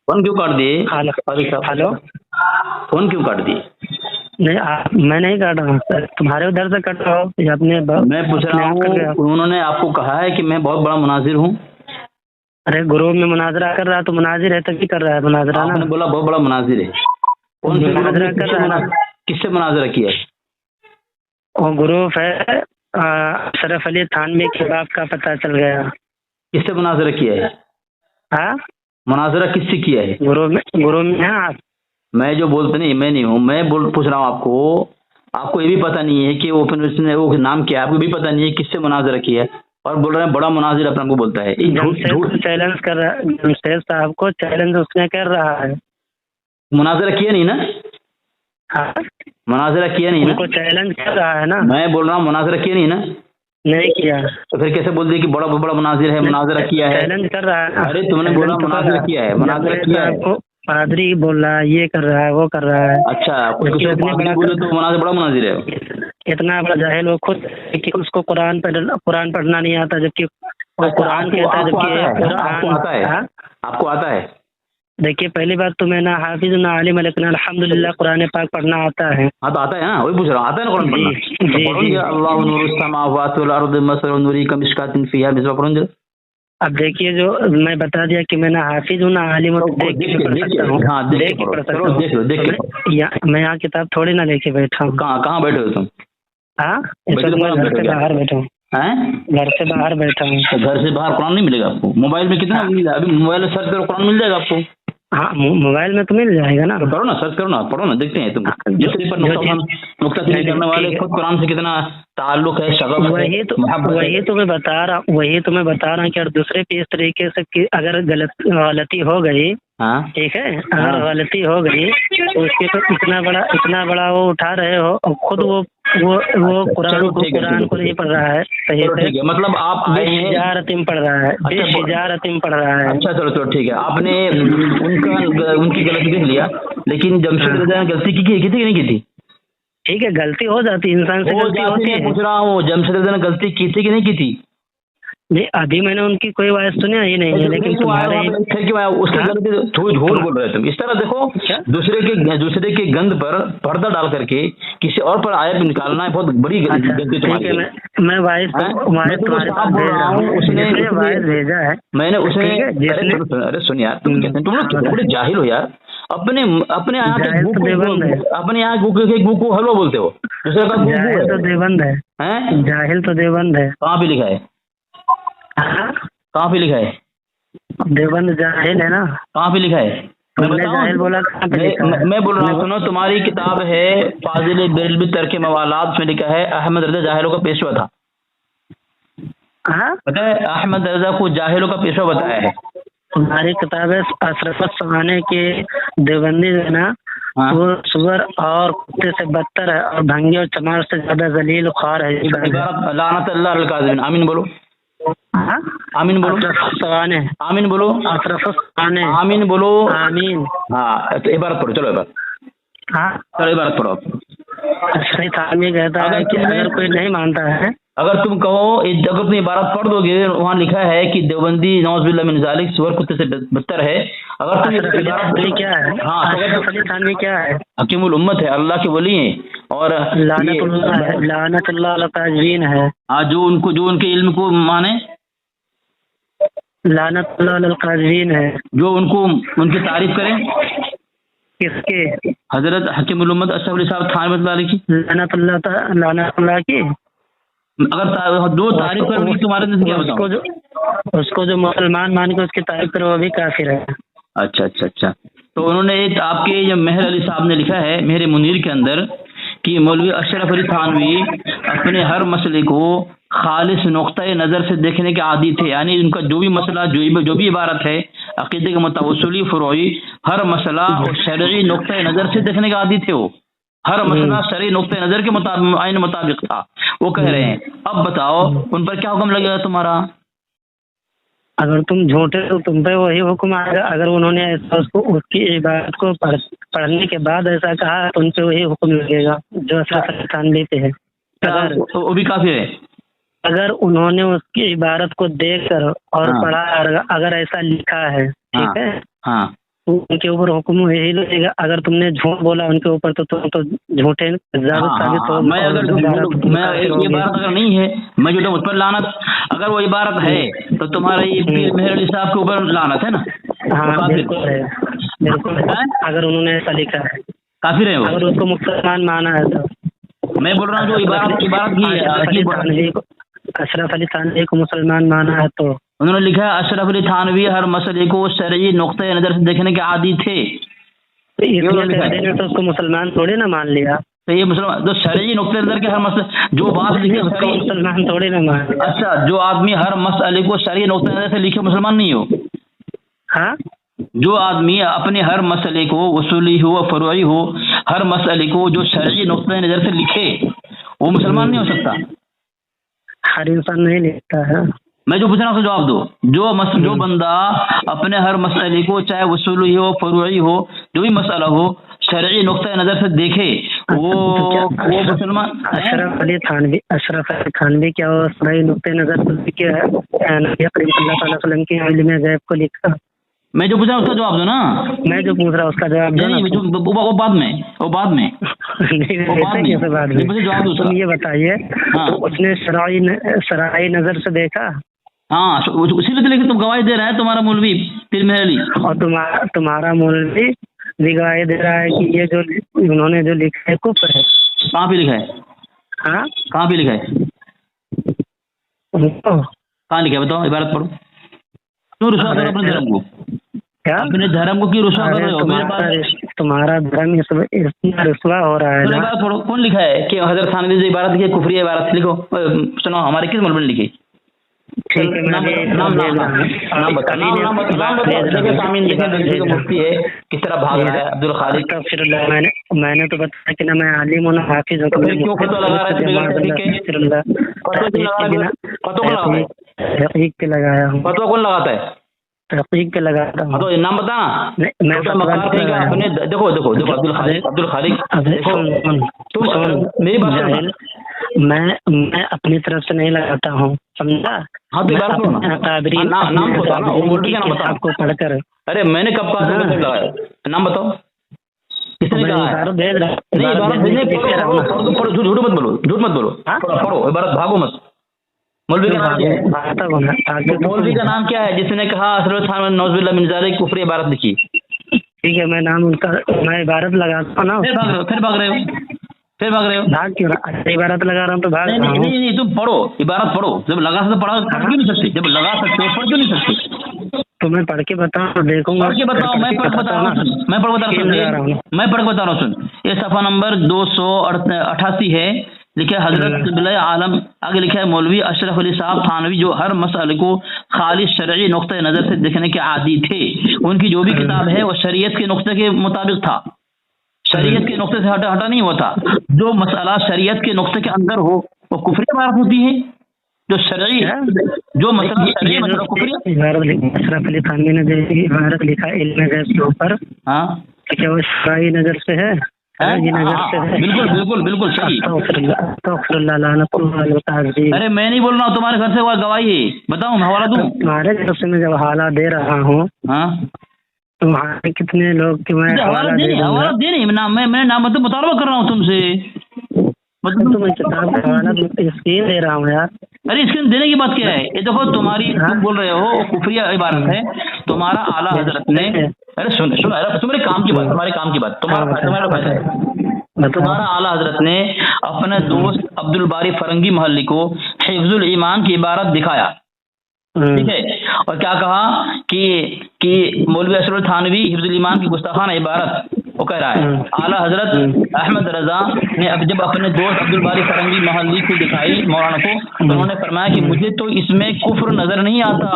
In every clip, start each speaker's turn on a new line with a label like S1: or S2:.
S1: Phone क्यों काट दिए?
S2: हेलो।
S1: फोन क्यों काट दिए?
S2: नहीं मैं नहीं काट रहा हूँ सर, तुम्हारे उधर से कट रहा हो या अपने
S1: मैं पूछ रहा हूँ, उन्होंने आपको कहा है कि मैं बहुत बड़ा मुनाजिर हूँ?
S2: अरे गुरु में मुनाजरा कर रहा तो मुनाजिर है, तभी कर रहा है मुनाजरा ना।
S1: आपने बोला बहुत बड़ा मुनाजिर है। कौन से
S2: मुनाजरा कर रहा है ना।
S1: किससे मुनाजरा किया है?
S2: वो गुरु है अशरफ अली थानवी के बाप का पता चल गया।
S1: किससे मुनाजरा किया है?
S2: हाँ,
S1: मुनाजरा किससे किया है?
S2: गुरु में है आप।
S1: मैं जो बोलते नहीं, मैं नहीं हूँ, मैं पूछ रहा हूँ आपको ये भी पता नहीं है कि उसने वो नाम क्या है? आपको भी पता नहीं है किससे मुनाजरा किया है, और बोल रहे हैं बड़ा मुनाजिर अपने को बोलता है।
S2: झूठ चैलेंज कर रहा है, जमशेद साहब को चैलेंज उसने कर रहा है।
S1: मुनाजरा किया नहीं ना?
S2: हाँ,
S1: मुनाजरा किया नहीं ना?
S2: उनको चैलेंज कर रहा है ना।
S1: मैं बोल रहा हूँ मुनाजरा किया नहीं ना?
S2: नहीं किया
S1: तो फिर कैसे बोल दिए कि बड़ा बड़ा मुनाजिर है, मुनाजरा किया है?
S2: चैलेंज कर रहा है।
S1: अरे तुमने बोला मुनाजरा किया है, मुनाजरा किया है।
S2: आपको पादरी बोल रहा है, ये कर रहा है, वो कर रहा है।
S1: अच्छा, पादरी बोले तो मुनाजिर बड़ा मुनाजिर है?
S2: इतना बड़ा जाहिल वो खुद कि उसको कुरान पढ़ना नहीं आता, जबकि वो कुरान कहता है, जबकि
S1: आपको आता है?
S2: देखिए पहली बात तो मैं ना हाफिज ना आलिम, लेकिन अल्हम्दुलिल्लाह कुरान पाक पढ़ना आता है।
S1: हाँ तो आता है ना, वही पूछ रहा हूँ, आता है ना कुरान पढ़ना?
S2: जी।
S1: अल्लाहु नूरुस समावाति वल अर्दि मसलुन नूरी कमिशकातिन फीहा मिसबाह पढ़ो।
S2: अब देखिए, जो मैं बता दिया कि मैं ना हाफिज हूँ ना आलिम हूँ, देख के पढ़ सकता हूँ।
S1: हाँ देख के पढ़ सकता हूँ।
S2: मैं यहाँ किताब थोड़ी ना लेके बैठा हूँ।
S1: कहाँ बैठे हो तुम?
S2: हाँ, घर से बाहर बैठा हूँ। घर से बाहर बैठा हूँ।
S1: घर से बाहर कुरान नहीं मिलेगा आपको? मोबाइल में कितना मिल जाएगा? अभी मोबाइल में सर्च करो, कुरान मिल जाएगा आपको।
S2: हाँ, मोबाइल में तो मिल जाएगा ना।
S1: तो करो ना, सर्च करो ना, पढ़ो ना, देखते हैं तुम जिससे पर नुक्ताचीनी करने वाले खुद कुरान से कितना ताल्लुक है, शगफ है। वही
S2: तो मैं बता रहा हूँ कि दूसरे पे इस तरीके से कि अगर गलती हो गई, ठीक है, अगर गलती हो गई तो उसके तो इतना बड़ा वो उठा रहे हो, और खुद वो कुरान को नहीं पढ़ रहा है सही से।
S1: मतलब आप
S2: बेशिजारतिम पढ़ रहा है, बेशिजारतिम पढ़ रहा है।
S1: अच्छा चलो ठीक है, आपने उनकी गलती देख लिया, लेकिन जमशेद रजा ने गलती की थी कि नहीं की थी?
S2: ठीक है, गलती हो जाती है, इंसान से गलती होती है।
S1: पूछ रहा हूँ, जमशेद रजा ने गलती की थी कि नहीं की थी?
S2: नहीं, अभी मैंने उनकी कोई आवाज सुनी ही नहीं है, लेकिन तुम्हारे
S1: उसकी गलती झूठ बोल रहे तुम। इस तरह देखो, दूसरे के गंद पर पर्दा डाल करके किसी और पर आयत निकालना है, बहुत बड़ी गलती तुम्हारी है।
S2: मैं वाइस उसने भेजा है, मैंने उसे।
S1: अरे सुन यार, तुम लोग बड़े जाहिल हो यार। अपने यहाँ के बुक को हलवा बोलते हो, दूसरे का
S2: जाहिल तो देवबंद है। जाहिल तो देवबंद है।
S1: कहाँ पे लिखा है? कहाँ पे लिखा है?
S2: देवबंद जाहिल है ना।
S1: कहाँ पे लिखा है?
S2: जाहिल बोला
S1: मैं बोल रहा हूँ, सुनो, तुम्हारी किताब है फाजिल बिरल तर्क मवालात में लिखा है अहमद रजा जाहिलों का पेशवा था। पता है, अहमद रजा को जाहिलों का पेशवा बताया है।
S2: हमारी किताब है अशरफ सवाने के देवबंदी है ना, वो सुअर और कुत्ते से बदतर है, और भंगी और चमार से ज्यादा जलील ख्वार है।
S1: लानत अल्लाह अल काज़िमीन। आमीन बोलो। आमीन बोलो। आमीन बोलो। आमीन बोलो।
S2: आमीन।
S1: हाँ तो इबारत पढ़ो, चलो इबारत पढ़ो।
S2: सही थानवी कहता है कि अगर कोई नहीं मानता है,
S1: अगर तुम तुम इबारत पढ़ दोगे, वहाँ लिखा है कि देवबंदी नौज़ बिल्लाह मिन ज़ालिक सुअर कुत्ते से बदतर है। अगर तुम
S2: क्या है? हाँ, थानवी क्या है?
S1: हकीमुल उम्मत है, अल्लाह के वली हैं, और
S2: लानतुल्लाह अल काज़िमीन है।
S1: हाँ, जो उनके इल्म को माने,
S2: लानतुल्लाह अल काज़िमीन है, जो
S1: उनकी तारीफ करें।
S2: किसके?
S1: हजरत हकीमुल उम्मत अशरफ अली साहब थानवी की
S2: लानतुल्लाह की।
S1: अगर दो तारीफ करोगे तुम्हारे नजर क्या बताओ?
S2: उसको जो मुसलमान मान के उसकी तारीफ करो, वो भी काफिर है।
S1: अच्छा। तो उन्होंने आपके जो मेहर अली साहब ने लिखा है मेहर मुनीर के अंदर कि मौलवी अशरफ अली थानवी अपने हर मसले को खालिस नुक्ता नज़र से देखने के आदी थे। यानी उनका जो भी मसला, जो भी इबारत है अकीदे के मुतावसुली फुरोई, हर मसला और शरई नुक्ता नज़र से देखने के आदी थे। वो हर मसला शरई नुक्ता नज़र के मुताबिक था। वो कह रहे हैं, अब बताओ उन पर क्या हुक्म लगेगा तुम्हारा?
S2: अगर तुम झूठे तो तुम पे वही हुक्म आएगा। अगर उन्होंने उसकी इबादत को पढ़ने के बाद ऐसा कहा तो उन पे वही हुक्म लगेगा जो अशरफ अली थानवी पे है।
S1: वो भी काफिर है।
S2: अगर उन्होंने उसकी इबारत को देख कर और पढ़ा, अगर ऐसा लिखा है, ठीक है, उनके ऊपर हुक्म यही लगेगा, अगर तुमने झूठ बोला उनके ऊपर तो तुम तो झूठे साबित हो।
S1: मैं अगर मैं ये इबारत अगर नहीं है, मैं जो उस पर लानत, अगर वो इबारत है तो तुम्हारे ये मेहर अली साहब के ऊपर लानत है ना।
S2: हाँ बिल्कुल है, बिल्कुल है। अगर उन्होंने ऐसा लिखा है
S1: काफिर है वो,
S2: अगर उसको मुसलमान माना है तो।
S1: मैं बोल रहा हूँ जो इबारत की
S2: अशरफ अली थानवी को मुसलमान माना है तो
S1: उन्होंने लिखा है अशरफ अली थानवी हर मसले को शरई नुक्ते नजर से देखने के आदी थे।
S2: तो उसको मुसलमान थोड़ी ना मान लिया।
S1: तो ये मुसलमान जो शरई नुक्ते नजर के हर मसले जो बात लिखे उसको
S2: मुसलमान थोड़ी ना मान लिया।
S1: अच्छा, जो आदमी हर मसले को शरई नुक्ते नजर से लिखे मुसलमान नहीं हो।
S2: हाँ,
S1: जो आदमी अपने हर मसले को उसूली हो फरुई हो, हर मसले को जो शरई नुक्ते नजर से लिखे वो मुसलमान नहीं हो सकता।
S2: हर इंसान नहीं लिखता है।
S1: मैं जो पूछ रहा हूँ उसका जवाब दो। जो बंदा अपने हर मसले को चाहे उसूली हो फरुई हो जो भी मसला हो शरई नुक्ता नजर से देखे वो मुसलमान।
S2: अशरफ अली थानवी क्या वो शरई नुक्ता नजर से लिखे है? नबी करीम सल्लल्लाहु अलैहि वसल्लम के इल्म गैब को लिखा।
S1: मैं जो पूछ रहा हूँ उसका जवाब दो ना।
S2: मैं जो पूछ रहा हूँ उसका जवाब दो।
S1: नहीं, वो बाद में
S2: कैसे बाद में? तुम ये बताइए, तो उसने शरई नजर से देखा?
S1: हाँ, इसीलिए तो लेकिन तुम गवाही दे रहे हैं तुम्हारा मौलवी पीर मेहर अली,
S2: और तुम्हारा मौलवी भी गवाही दे रहा है कि ये जो उन्होंने जो लिखा है कुफ्र है।
S1: कहाँ पे लिखा है?
S2: हाँ,
S1: कहाँ पे लिखा है? कहाँ लिखा है बताओ, इबारत पढ़ो। क्यों रुसवा करो अपने धर्म को?
S2: क्या
S1: अपने धर्म को क्यों रुसवा कर रहे हो? मेरे पास
S2: तुम्हारा धर्म इतना रुसवा हो रहा है ना।
S1: पढ़ो, कौन लिखा है कि हजरत थानवी जो इबारत की कुफरी इबारत लिखो। सुनो, हमारे किस मौलवी ने लिखी?
S2: ठीक है,
S1: मुफ्ती है किस तरह भाग रहा है अब्दुल खालिक।
S2: मैंने तो बताया कि ना मैं आलिम हूँ ना हाफिज हूँ।
S1: क्यों फतवा लगा रहा है?
S2: पे लगाया हूँ।
S1: फतवा कौन लगाता है?
S2: तहकीक पे लगाता हूँ।
S1: तो नाम बताना।
S2: मैं
S1: अपने देखो अब्दुल खालिक मेरी बात, मैं अपनी तरफ से नहीं लगाता हूँ, समझा? हाँ, तो
S2: नाम को पढ़कर।
S1: अरे मैंने कब कहा लगाया? नाम बताओ, किसने कहा? झूठ मत बोलो, पढ़ो इबारत, भागो मत। मौलवी का नाम क्या है? मौलवी का नाम क्या है जिसने कहा अशरफ थानवी नौजुबिल्लाह मिन ज़ालिक कुफ्री इबारत लिखी?
S2: ठीक है, मैं नाम उनका मैं इबारत लगाता हूँ ना।
S1: फिर भाग रहे हो।
S2: भाग क्यों रहा? इबारत लगा रहा हूँ तो भाग रहा हूँ।
S1: नहीं, तुम पढ़ो, इबारत पढ़ो। जब लगा सकते पढ़ क्यों नहीं सकते? जब लगा सकते हो पढ़ क्यों नहीं सकते?
S2: तो मैं पढ़ के बताऊँ, देखूंगा।
S1: पढ़ के बताओ, मैं पढ़ के बता रहा हूँ सुन। ये सफ़ा नंबर 288 है। लिखा है हजरत क़िबला आलम, आगे लिखा है मौलवी अशरफ अली साहब थानवी जो हर मसले को खालिस शरई नुक्ते नज़र से देखने के आदी थे। उनकी जो भी किताब है वो शरीयत के नुक्ते के मुताबिक था, शरीयत के नुक्ते से हटा नहीं होता। जो मसला शरीयत के नुक्ते के अंदर हो वो कुफरी इबारत होती है। जो शरई जो मसला शरई मतलब कुफरी।
S2: अशरफ अली थानवी ने इबारत लिखा इल्म गैब के ऊपर, हाँ, क्या वो शरई नजर से है?
S1: बिल्कुल सही। अरे मैं नहीं बोल रहा हूँ, तुम्हारे घर से वो गवाही है, बताओ मैं हवाला दूं?
S2: तुम्हारे घर से मैं जब हवाला दे रहा हूँ, हाँ, तुम्हारे कितने लोग कि मैं हवाला दे नहीं,
S1: मैं नाम मतलब मुतालबा कर रहा हूँ तुमसे,
S2: मतलब मैं किताब हवाला स्क्रीन दे रहा हूँ यार।
S1: अरे स्क्रीन देने की बात क्या है? ये देखो तुम्हारी, तुम बोल रहे हो कुफरिया इबारत है। तुम्हारा आला हजरत ने, अरे सुन तुम्हारे काम की बात, तुम्हारा आला हजरत ने अपने दोस्त अब्दुल बारी फरंगी महल्ली को हिफ्जुल ईमान की इबारत दिखाया, ठीक है, और क्या कहा कि मौलवी अशरफ थानवी हिफ्जुल ईमान की गुस्ताखाना इबारत वो कह रहा है। आला हजरत अहमद रजा ने अब जब अपने दोस्त अब्दुल बारी फरंगी महल्ली को दिखाई मौलाना को, तो उन्होंने फरमाया कि मुझे तो इसमें कुफ्र नजर नहीं आता।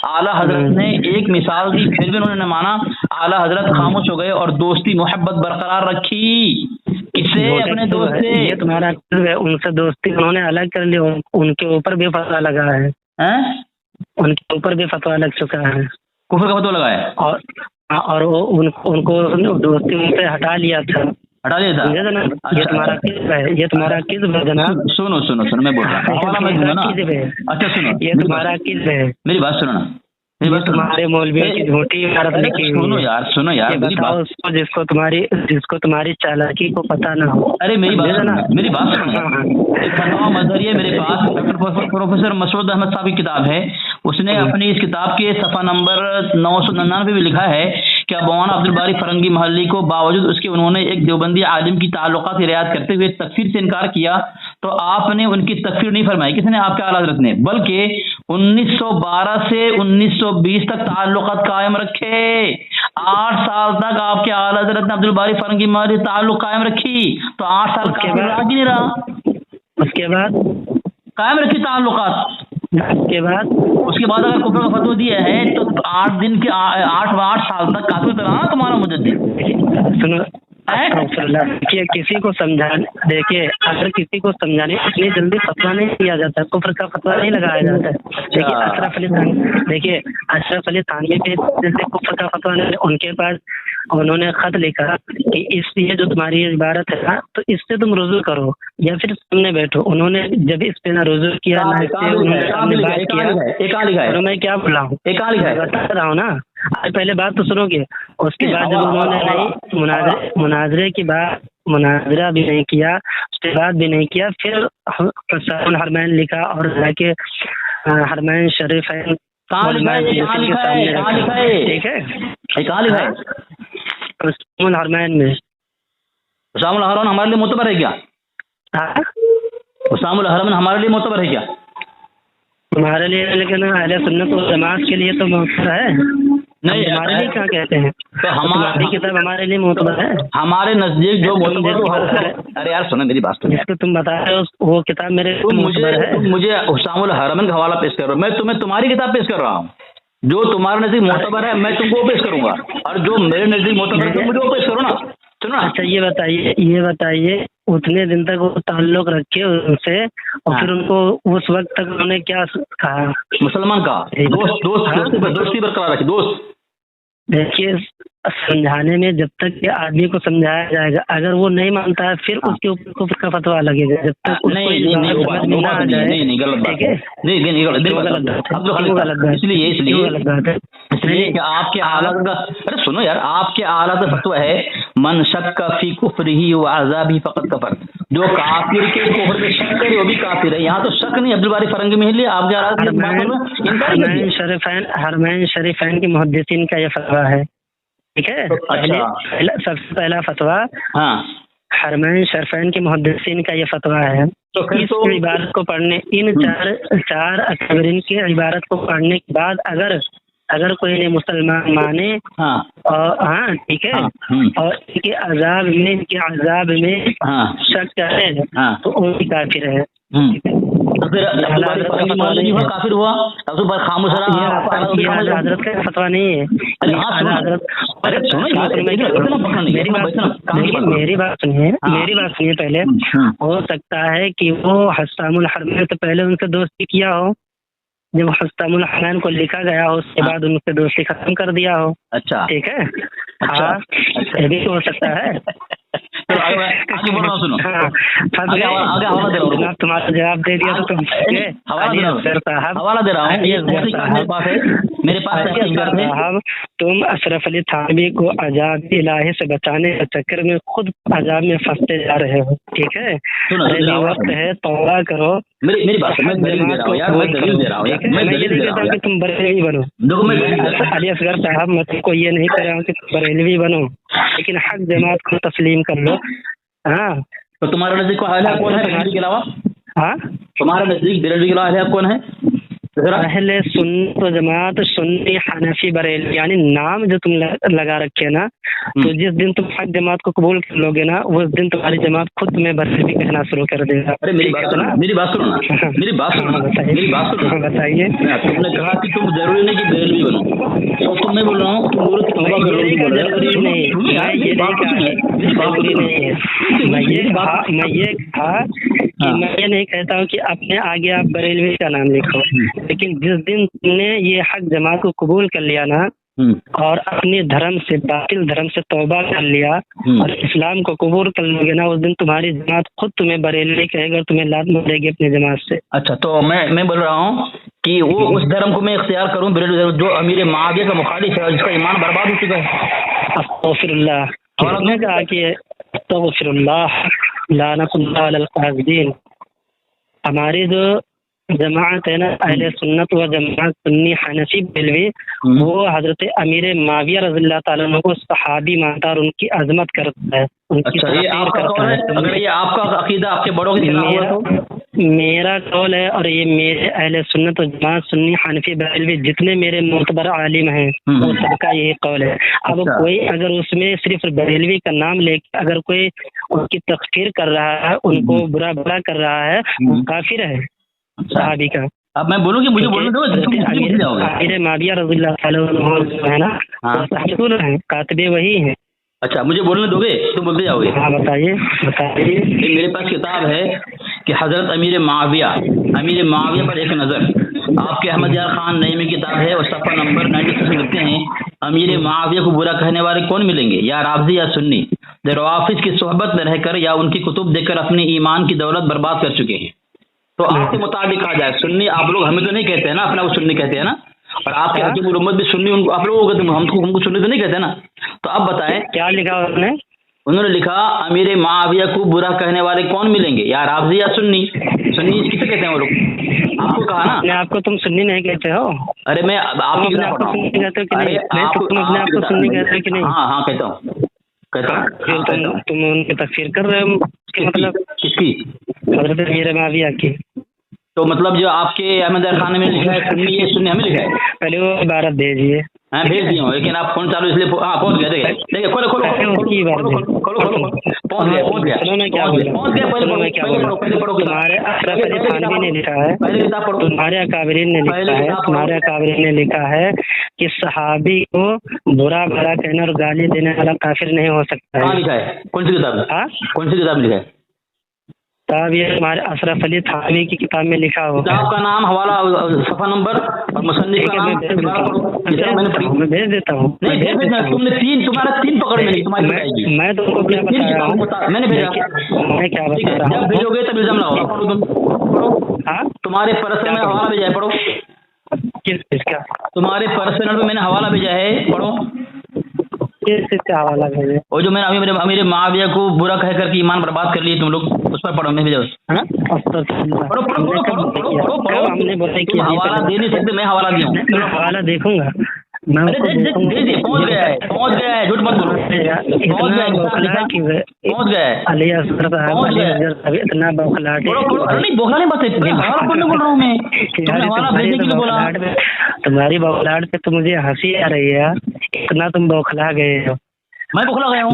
S1: आला हजरत ने एक मिसाल दी, फिर भी उन्होंने माना। आला हजरत खामोश हो गए और दोस्ती मोहब्बत बरकरार रखी। किससे? अपने दोस्त से।
S2: ये तुम्हारा उनसे दोस्ती उन्होंने अलग कर ली, उनके ऊपर भी फतवा लगा है, उनके ऊपर भी फतवा लग चुका है,
S1: कुफ्र का फतवा लगा है,
S2: और वो उनको दोस्ती उनसे हटा लिया था। ये तुम्हारा किस्म है, ये तुम्हारा किस्म है जनाब।
S1: सुनो मैं बोल रहा हूँ, अच्छा सुनो,
S2: ये तुम्हारा किस्म है।
S1: मेरी बात सुनो ना,
S2: ये तुम्हारे मौलवियों की झूठी इबारत लिखी हुई है।
S1: सुनो यार
S2: ये बताओ उसको जिसको तुम्हारी चालाकी को पता ना हो।
S1: अरे मेरी बात सुनो। फतवा मजहरिया मेरे पास प्रोफेसर मसूद अहमद साहब की किताब है, उसने अपनी इस किताब के सफ़ा नंबर 999 में लिखा है कि मौलाना अब्दुल बारी फरंगी महल्ली को बावजूद उसके उन्होंने एक देवबंदी आलिम की ताल्लुकात की रियायत करते हुए तकफीर से इनकार किया, तो आपने उनकी तकफीर नहीं फरमाई। किसने? आपके आला हज़रत ने। बल्कि 1912 से 1920 तक ताल्लुकात कायम रखे। 8 साल तक आपके आला हज़रत ने अब्दुल बारी फरंगी महल्ली ताल्लुक कायम रखी, तो 8 साल के बाद आगे नहीं रहा।
S2: उसके बाद
S1: कायम रखी ताल्लुकात।
S2: उसके
S1: बाद अगर कुफर का फतवा दिया है तो 8 साल तक काफिर रहा तुम्हारा मुजद्दिद।
S2: सुनो, देखिए किसी को समझाने, देखिए अगर किसी को समझाने इतनी जल्दी फतवा नहीं दिया जाता, कुफर का फतवा नहीं लगाया जाता। देखिए अशरफ अली थानवी के जैसे कुफर का फतवा नहीं, उनके पास उन्होंने खत लिखा कि इसलिए जो तुम्हारी इबारत है ना, तो इससे तुम रुजू करो या फिर सामने बैठो। उन्होंने जब इस पे ना रुजू किया ना इससे उन्होंने बात किया, तो मैं क्या बोला हूँ, बता रहा हूँ ना। पहले बात तो सुनोगे। उसके बाद जब उन्होंने नहीं मुनाजरे की बात, मुनाजरा भी नहीं किया, उसके बाद भी नहीं किया, फिर हरमैन लिखा और जाके हरमैन शरीफ है, ठीक है, हरमैन में
S1: उसामुल हरमैन हमारे लिए मोतबर है क्या? उसामुल हरमैन हमारे लिए मोतबर है क्या?
S2: तुम्हारे लिए, लेकिन अहले सुन्नत व जमात के लिए तो मोतबर है। नहीं, हमारे लिए क्या कहते हैं? तो हमारी किताब हमारे लिए मोतबर है।
S1: हमारे नजदीक जो अरे यार सुनो मेरी बात,
S2: जिसको तुम बता रहे हो वो किताब मेरे
S1: मुझे उसामुल हरमैन का हवाला पेश कर रहा हूँ। मैं तुम्हें तुम्हारी किताब पेश कर रहा हूँ। जो तुम्हारे नजदीक मोतबर है मैं तुमको पेश करूंगा, और जो मेरे नजदीक मोतबर है तुम मुझे वो पेश करो ना। सुनो।
S2: अच्छा ये बताइए उतने दिन तक वो ताल्लुक रखे उनसे, और फिर उनको उस वक्त तक उन्होंने क्या कहा?
S1: मुसलमान का दोस्ती बरकरार रखी, दोस्त।
S2: देखिए समझाने में जब तक के आदमी को समझाया जाएगा, अगर वो नहीं मानता है फिर उसके ऊपर कुफ्र का फतवा लगेगा। जब तक
S1: नहीं गलत बात है। इसलिए आपके आला का, अरे सुनो यार, आपके आला का फतवा है मन शक का फी कुफ्रिही व अज़ाबी फकत कफर। जो काफिर के कुफ्र में शक करे वो भी काफिर है। यहाँ तो शक नहीं, अब्दुल बारी फरंगी महल्ली आपके आला
S2: हरमैन शरीफैन के मुहद्दिसीन का ये फतवा है, ठीक है। सबसे पहला फतवा हरमैन शरीफैन के मुहद्दिसीन का ये फतवा है। तो इस इबारत को पढ़ने, इन चार अकबरीन की इबारत को पढ़ने के बाद अगर कोई ने मुसलमान माने, और ठीक है, और इनके अजाब में शक करे तो वो भी काफिर है।
S1: काफिर हुआ खामोश रहा,
S2: हजरत का फतवा नहीं है। मेरी बात सुनिए पहले। हो सकता है कि वो हस्सामुल हरमैन से पहले उनसे दोस्ती किया हो, जब हस्सामुल हरमैन को लिखा गया हो उसके बाद उनसे दोस्ती खत्म कर दिया हो।
S1: अच्छा,
S2: ठीक है। हाँ, ये भी हो सकता है।
S1: सुनो,
S2: तुम्हारा जवाब दे दिया तो तुम
S1: हवाला दे रहा हूँ। मेरे पास
S2: साहब, तुम अशरफ अली थानवी को अजाब इलाही से बचाने के चक्कर में खुद अजाब में फंसते जा रहे हो, ठीक है। वक्त है, तौबा करो।
S1: मेरी बात मैं दलील दे रहा हूँ यार, मैं दलील दे रहा हूँ यार, मैं दलील दे रहा हूँ
S2: कि तुम बरेलवी बनो। अली असगर साहब, मैं तुमको ये नहीं कह रहा हूँ कि तुम बरेलवी बनो, लेकिन हक जमात को तस्लीम कर लो। हाँ,
S1: तो तुम्हारे नजदीक को अहले कौन है बरेलवी के अलावा?
S2: हाँ,
S1: तुम्हारे नजदीक बरेलवी के अलावा अहले कौन है?
S2: अहले सुन्नत जमात सुन्नी हनफी बरेलवी, यानी नाम जो तुम लगा रखे ना, तो जिस दिन तुम हक जमात को कबूल कर लोगे ना, उस दिन तुम्हारी जमात खुद तुम्हें बरेलवी कहना शुरू कर देगा।
S1: अरे मेरी बात सुनो, मेरी बात सुनो,
S2: बताइए।
S1: तुमने कहा कि तुम जरूरी नहीं कि बरेलवी बनो, तो तुम मैं बोल रहा हूँ जरूरी नहीं, मैं ये नहीं कहता हूँ कि अपने आगे आप बरेलवी का नाम लिखो, लेकिन जिस दिन तुमने ये हक जमात को कबूल कर लिया ना,
S2: और अपने धर्म से, बातिल धर्म से तौबा कर लिया और इस्लाम को कबूल कर लोगे ना, उस दिन तुम्हारी जमात खुद तुम्हें बरेलवी कहेगा, तुम्हें लात मारेगी अपनी जमात से।
S1: अच्छा, तो मैं बोल रहा हूँ कि वो उस धर्म को मैं इख्तियार करूँ जो अमीर मुआविया का मुखालिफ है और जिसका ईमान बर्बाद हो चुका है।
S2: अस्तगफिरुल्लाह, किसने कहा कि अस्तगफिरुल्लाह लानतुल्लाह अलल काज़िबीन। हमारी जो जमात है ना, अहले सुन्नत व जमात सुन्नी हनफी बेलवी, वो हजरत अमीर मुआविया रज़ियल्लाहु ताला अन्हु को सहाबी मानता और उनकी अजमत करता है, उनकी तक़दीर करता है।
S1: अगर ये आपका अकीदा आपके बड़ों के खिलाफ हुआ तो?
S2: मेरा कौल है, और ये मेरे अहले सुन्नत व जमात सुन्नी हनफी बेलवी जितने मेरे मोतबर आलिम हैं वो सबका यही कौल है। अब कोई अगर उसमें सिर्फ बरेलवी का नाम लेकर अगर कोई उनकी तकफीर कर रहा है, उनको बुरा बुरा कर रहा है, वो काफिर है सहाबी का।
S1: अब मैं बोलूँ कि मुझे बोलने दो,
S2: अमीर मुआविया रज़ियल्लाहु ताला अन्हु है ना, रसूल हैं, कातिबे वही हैं।
S1: अच्छा, मुझे बोलने दोगे? तुम बोलते जाओगे?
S2: हाँ बताइए बताइए।
S1: मेरे पास किताब है कि हजरत अमीर मुआविया पर एक नज़र, आपके अहमद यार खान नई में किताब है और सफ़ा नंबर 96 में लिखते हैं, अमीर मुआविया को बुरा कहने वाले कौन मिलेंगे, या राफ़ज़ी या सुन्नी, जो रवाफ़िज़ की सोहबत में रहकर या उनकी कुतुब देकर अपने ईमान की दौलत बर्बाद कर चुके हैं। तो आपके मुताबिक कहा जाए सुन्नी, आप लोग हमें तो नहीं कहते हैं ना, अपना वो सुन्नी कहते हैं ना, और आपके हकीमुल उम्मत भी सुन्नी, उनको आप लोगों को हमको सुन्नी तो नहीं कहते ना। तो आप बताएं
S2: क्या लिखा
S1: उन्होंने लिखा अमीर मुआविया को बुरा कहने वाले कौन मिलेंगे, या राफ़ज़ी या सुन्नी किसे कहते हैं वो लोग? आपको कहा ना,
S2: आपको तुम सुन्नी नहीं कहते हो।
S1: अरे मैं आप
S2: सुन्नी कहते हो कि नहीं? तुम अपने आप को सुन्नी कहते हो कि नहीं?
S1: हाँ कहता हूँ।
S2: तुम उनकी तकफीर कर रहे हो, मतलब
S1: किसकी?
S2: हज़रत अमीर मुआविया की।
S1: तो मतलब जो आपके अहमद यार खान में लिखा है सुन्नी, ये सुन्नी हमें लिखा है।
S2: पहले वो इबारत भेजिए।
S1: हाँ भेज दिया हूँ, लेकिन आप फोन चालू इसलिए पहुँच गया। देखिए खोलो खोलो पहुँच गया।
S2: तुम्हारे अशरफ अली थानवी ने लिखा है, तुम्हारे अकाबरीन ने लिखा है कि सहाबी को बुरा भला कहने और गाली देने वाला काफिर नहीं हो सकता है।
S1: लिखा है? कौन सी किताब? कौन सी किताब लिखा है?
S2: तब ये हमारे अशरफ अली थानवी की किताब में लिखा होगा।
S1: किताब का नाम, हवाला, सफ़ा नंबर और मुसन्निफ का नाम
S2: मैं भेज देता हूँ।
S1: तुमने तुम्हारा तीन पकड़ में नहीं, तुम्हारी
S2: मैं तुमको क्या बता रहा हूँ,
S1: मैंने भेजा,
S2: मैं क्या बता रहा हूँ।
S1: जब भेजोगे तब इल्जाम लगाओ। पढ़ो तुम, हाँ तुम्हारे पर्सनल में हवाला भेजा है, पढ़ो।
S2: किस चीज का?
S1: तुम्हारे पर्सनल में मैंने हवाला भेजा है, पढ़ो।
S2: किस चीज का हवाला भेजे?
S1: वो जो मैंने अमीर मुआविया को बुरा कह करके ईमान बर्बाद कर लिए तुम लोग, उस पर पढ़ो। मैं भेजा
S2: हमने बोला कि
S1: हवाला दे नहीं सकते, मैं हवाला दिया हूँ।
S2: हवाला देखूंगा मैं।
S1: पहुँच गया है, झूठ मत बोलो। पहुँच गया है।
S2: अली असगर साहब इतना बौखलाहट,
S1: नहीं बौखलाने बात है, हवाला पढ़ने बोल रहा हूँ मैं, तुमने हवाला भेजने के लिए बोला।
S2: तुम्हारी बौखलाहट पे तो मुझे हंसी आ रही है यार, इतना तुम बौखला गए हो।
S1: मैं बौखला गया हूँ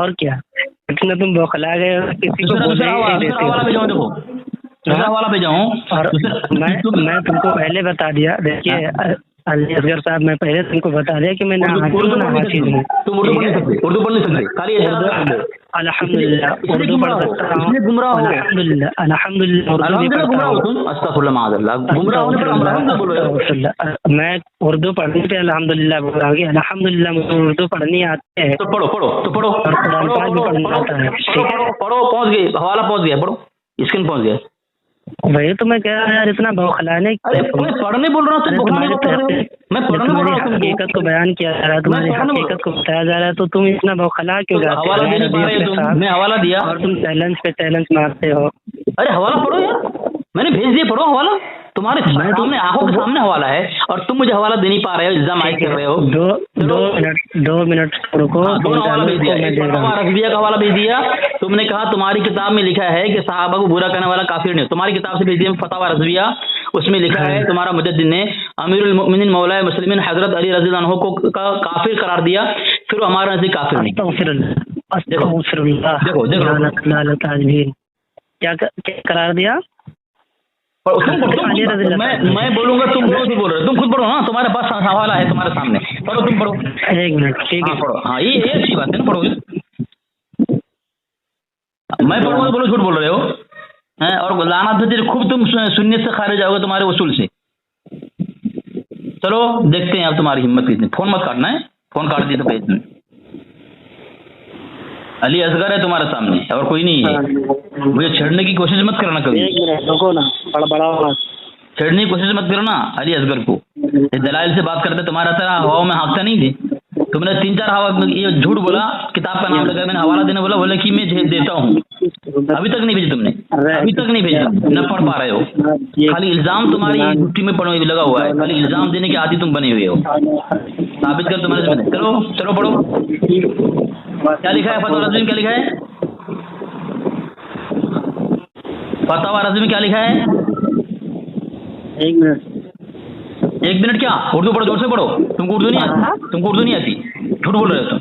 S2: और क्या, इतना तुम बौखला गए हो, किसी को
S1: हवाला भेजा हूँ। देखो हवाला भेजा हूँ, और
S2: मैं तुमको पहले बता दिया। देखिए अली असगर साहब, मैं पहले तुमको बता दिया कि मैं ना हाफिज हूँ।
S1: तुम उर्दू पढ़ नहीं सकते, खाली
S2: अल्हम्दुलिल्लाह उर्दू पढ़ सकता हूँ। अल्हम्दुलिल्लाह मैं उर्दू पढ़ने पे अल्हम्दुलिल्लाह बोल रहा हूँ कि अल्हम्दुलिल्लाह मुझे उर्दू पढ़नी आती है।
S1: तो पढ़ो
S2: और कुरान पाक भी पढ़ना आता है। ठीक है,
S1: पढ़ो। पहुँच गए, हवाला पहुँच गया, पढ़ो, स्क्रीन पहुँच गया।
S2: वही तो मैं कह रहा यार, इतना बौखलाने
S1: पढ़ने बोल रहा हूँ, मैं
S2: तुम्हारी हकीकत को बयान किया जा रहा है, तुम्हारी हकीकत को बताया जा रहा है, तो तुम इतना बौखला क्यों जाते हो?
S1: मैं हवाला दिया
S2: और तुम चैलेंज पे चैलेंज मारते हो।
S1: अरे हवाला पढ़ो यार, मैंने भेज दिया, पढ़ो हवाला। तुम्हारे सामने आंखों के सामने हवाला है और तुम मुझे हवाला दे नहीं पा रहे हो, इल्जाम आयद कर रहे हो।
S2: 2 मिनट रुको।
S1: रज़विया का हवाला भेज दिया। तुमने कहा तुम्हारी किताब में लिखा है कि सहाबा को बुरा करने वाला काफिर नहीं। तुम्हारी किताब से भेज दिया फतवा रज़विया, उसमें लिखा है तुम्हारा मुजद्दिद ने अमीरुल मोमिनीन मौला मुस्लिमीन हजरत अली रज़ियल्लाहु अन्हु को काफिर करार दिया, फिर हमारा नज़दीक काफिर नहीं।
S2: देखो क्या करार दिया?
S1: मैं बोलूंगा, तुम रोज बोल रहे हो, तुम खुद पढ़ो ना, तुम्हारे पास हवाला है तुम्हारे सामने, पढ़ो, तुम पढ़ो।
S2: 1 मिनट, ठीक है,
S1: पढ़ो। हाँ ये अच्छी बात है ना, पढ़ोगे। मैं पढ़ूंगा बोलो झूठ बोल रहे हो हैं, और लानत खूब तुम सुन्नियत से खारिज जाओगे तुम्हारे उसूल से। चलो देखते हैं अब तुम्हारी हिम्मत कितनी। फोन मत काटना है, फोन काट दी तो भेज दूँ। अली असगर है तुम्हारे सामने और कोई नहीं है। मुझे छेड़ने की कोशिश मत करना कभी।
S2: एक मिनट रुको ना, बड़ा
S1: छेड़ने की कोशिश मत करना अली असगर को। दलाइल से बात करते तुम्हारा तरह हवा में हाँकता नहीं थे। तुमने 3-4 हवा ये झूठ बोला, किताब का नाम लेकर मैंने हवाला देने बोला कि मैं देता हूँ। अभी तक नहीं भेजी तुमने, अभी तक नहीं भेजी, न पढ़ पा रहे हो। खाली इल्जाम तुम्हारी छुट्टी में पढ़ने लगा हुआ है, खाली इल्जाम देने के आदि तुम बने हुए हो। साबित कर तुम्हारे से। चलो चलो पढ़ो, क्या लिखा है फतवा रज़वी में, क्या लिखा है फतवा रज़वी में, क्या लिखा है? एक मिनट क्या? उर्दू पढ़ो, जोर से पढ़ो। तुमको उर्दू नहीं आती, तुमको उर्दू नहीं आती, झूठ बोल रहे हो तुम।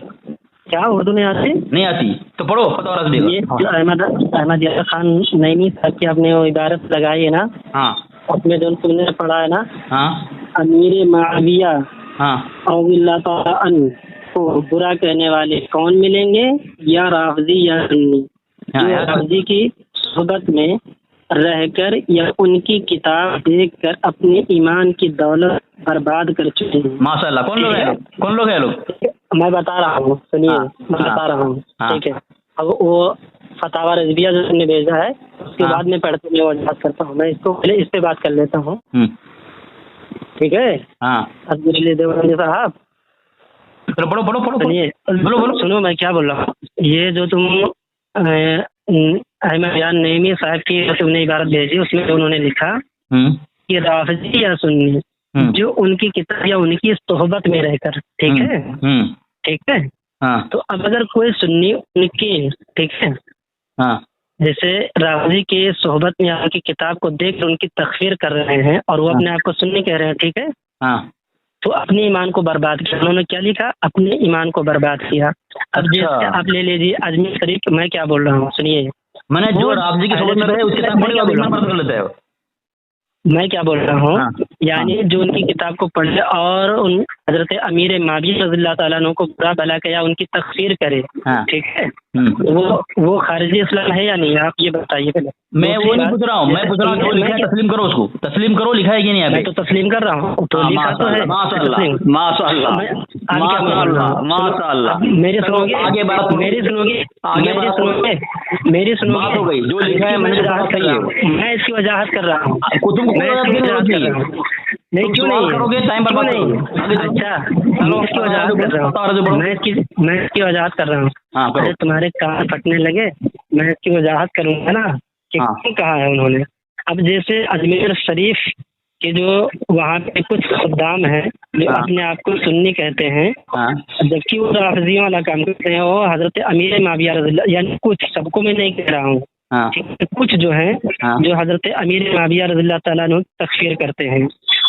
S2: क्या उर्दू नहीं आती? नहीं
S1: आती तो पढ़ो फतवा रज़वी।
S2: ये अहमद यार खान नईमी साहब की आपने वो इबारत लगाई है ना,
S1: हाँ,
S2: उसमें जो तुमने पढ़ा है ना,
S1: हाँ,
S2: अमीर माविया
S1: हाँ,
S2: को बुरा कहने वाले कौन मिलेंगे, या राफ़ज़ी या सुन्नी, जो राफ़ज़ी की सोबत में रहकर या उनकी किताब देखकर अपने ईमान की दौलत बर्बाद कर चुके हैं।
S1: माशाल्लाह। कौन लोग हैं? कौन लोग हैं लोग?
S2: मैं बता रहा हूँ, सुनिए। मैं बता रहा हूँ, ठीक है। अब वो फतवा रज़विया जो तुमने भेजा है उसके बाद में पढ़ते मैं वजाहत करता हूँ। मैं इसको पहले इस पे बात कर लेता हूँ, ठीक है? अब्दुल देवबंदी साहब,
S1: पढ़ो पढ़ो पढ़ो,
S2: सुनिए, बोलो सुनो मैं क्या बोल रहा हूँ। ये जो तुम अहमद यार नईमी साहब की तुमने इबारत भेजी, उसमें उन्होंने लिखा कि राफ़ज़ी या सुन्नी जो उनकी किताब या उनकी सोहबत में रहकर, ठीक है, ठीक है। तो अब अगर कोई सुन्नी उनके, ठीक है, जैसे राफ़ज़ी के सोहबत में उनकी किताब को देख उनकी तकफ़ीर कर रहे हैं और वो अपने आप को सुन्नी कह रहे हैं, ठीक है, तो अपने ईमान को बर्बाद किया। उन्होंने क्या लिखा? अपने ईमान को बर्बाद किया। अब जैसे आप ले लीजिए अजमेर शरीफ, मैं क्या बोल रहा हूँ सुनिए,
S1: मैंने जो राफ़ज़ी की सोबत में रहे उसकी किताब पढ़ी, अब ईमान बर्बाद कर लेते हो।
S2: मैं क्या बोल रहा हूँ, यानी जो उनकी किताब को पढ़े और उन हजरत अमीर माविया रज़ियल्लाहु ताला अन्हु को बुरा भला कहे या उनकी तकफ़ीर करे, ठीक है, वो खारिजी इस्लाम है या नहीं? आप ये बताइए पहले। मैं वो नहीं पूछ रहा हूँ, मैं पूछ रहा हूँ जो लिखा है तस्लीम करो उसको, तस्लीम करो, लिखा है कि नहीं? मैं तो तस्लीम कर रहा हूँ, तो लिखा तो है। माशाअल्लाह माशाअल्लाह माशाअल्लाह। मेरी सुनोगे? आगे बात मेरी सुनोगे? आगे सुनोगे? मेरी सुनोगे? हो गई, जो लिखा है मैंने वजाहत कर रहा हूँ, मैं इसकी वजाहत कर रहा हूँ। नहीं क्यों नहीं करोगे? टाइम बर्बाद नहीं। अच्छा, मैं इसकी वजाहत कर रहा हूँ, मैं इसकी वजाहत कर रहा हूँ। अरे तुम्हारे कान फटने लगे, मैं इसकी वजाहत करूँगा ना कि क्यों कहा है उन्होंने। अब जैसे अजमेर शरीफ के जो वहाँ पे कुछ खुद्दाम हैं जो अपने आप को सुन्नी कहते हैं, जबकि वो राफ़ज़ी वाला काम करते हैं, वो हजरत अमीर माविया रज़ियल्लाहु, यानी कुछ, सबको मैं नहीं कह रहा हूँ, कुछ जो है जो हजरत अमीर माविया रज़ियल्लाहु ताला अन्हु तकफ़ीर करते हैं।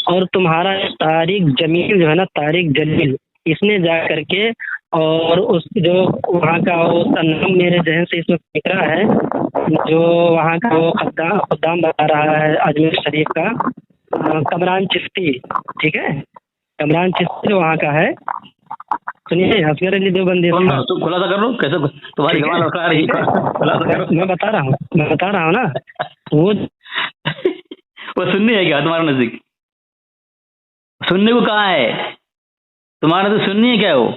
S2: और तुम्हारा तारिक जमील जो है ना, तारिक जलील, इसने जा करके और उस जो वहाँ का उसका नाम मेरे जहन से इसमें दिख रहा है, जो वहाँ का वो खुद्दाम बता रहा है अजमेर शरीफ का, कमरान चिश्ती, ठीक है, कमरान चिश्ती जो वहाँ का है। सुनिए असगर अली देवबंदी, खुलासा कर लो कैसे तुम्हारी जबान लड़खड़ा रही है, खुलासा करो। मैं बता रहा हूँ ना। वो सुन्नी है क्या तुम्हारे नजदीक? सुन्नी को कहाँ है तुम्हारा? तो सुन्नी है क्या वो?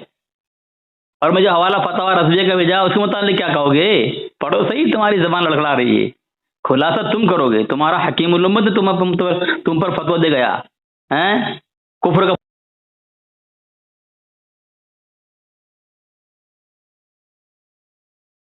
S2: और मैं जो हवाला फतवा रज़विया का भेजा उसके मुतालिक क्या कहोगे? पढ़ो सही, तुम्हारी जबान लड़खड़ा रही है। खुलासा तुम करोगे, तुम्हारा हकीमुल उम्मत तुम पर फतवा दे गया है, कुफ्र का